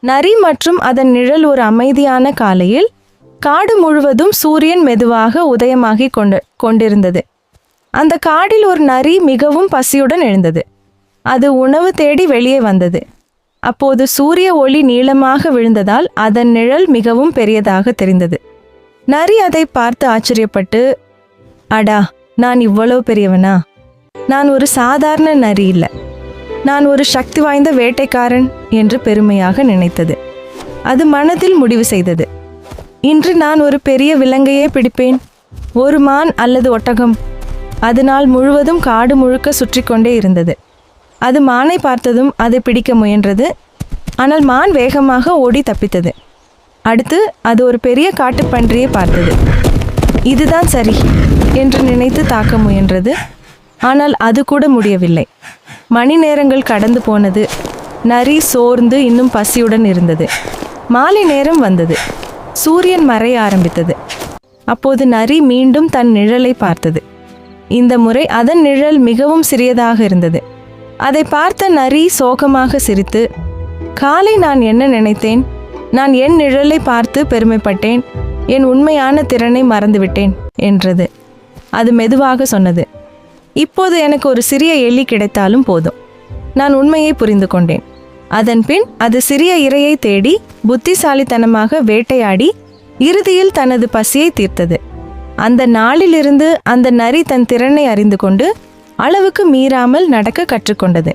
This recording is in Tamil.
நரி மற்றும் அதன் நிழல். ஒரு அமைதியான காலையில் காடு முழுவதும் சூரியன் மெதுவாக உதயமாகி கொண்டிருந்தது. அந்த காடில் ஒரு நரி மிகவும் பசியுடன் எழுந்தது. அது உணவு தேடி வெளியே வந்தது. அப்போது சூரிய ஒளி நீளமாக விழுந்ததால் அதன் நிழல் மிகவும் பெரியதாக தெரிந்தது. நரி அதை பார்த்து ஆச்சரியப்பட்டு, அடா, நான் இவ்வளவு பெரியவனா? நான் ஒரு சாதாரண நரி இல்லை, நான் ஒரு சக்தி வாய்ந்த வேட்டைக்காரன் என்று பெருமையாக நினைத்தது. அது மனதில் முடிவு செய்தது, இன்று நான் ஒரு பெரிய விலங்கையே பிடிப்பேன், ஒரு மான் அல்லது ஒட்டகம். அது நாள் முழுவதும் காடு முழுக்க சுற்றி கொண்டே இருந்தது. அது மானை பார்த்ததும் அதை பிடிக்க முயன்றது. ஆனால் மான் வேகமாக ஓடி தப்பித்தது. அடுத்து அது ஒரு பெரிய காட்டுப்பன்றியை பார்த்தது. இதுதான் சரி என்று நினைத்து தாக்க முயன்றது. ஆனால் அது கூட முடியவில்லை. மணி நேரங்கள் கடந்து போனது. நரி சோர்ந்து இன்னும் பசியுடன் இருந்தது. மாலை நேரம் வந்தது. சூரியன் மறைய ஆரம்பித்தது. அப்போது நரி மீண்டும் தன் நிழலை பார்த்தது. இந்த முறை அதன் நிழல் மிகவும் சிறியதாக இருந்தது. அதை பார்த்த நரி சோகமாக சிரித்து, காலை நான் என்ன நினைத்தேன்? நான் என் நிழலை பார்த்து பெருமைப்பட்டேன். என் உண்மையான திறனை மறந்துவிட்டேன் என்றது. அது மெதுவாக சொன்னது, இப்போது எனக்கு ஒரு சிறிய எலி கிடைத்தாலும் போதும். நான் உண்மையை புரிந்து கொண்டேன். அதன் பின் அது சிறிய இரையை தேடி புத்திசாலித்தனமாக வேட்டையாடி இறுதியில் தனது பசியை தீர்த்தது. அந்த நாளிலிருந்து அந்த நரி தன் திறனை அறிந்து கொண்டு அளவுக்கு மீறாமல் நடக்க கற்றுக்கொண்டது.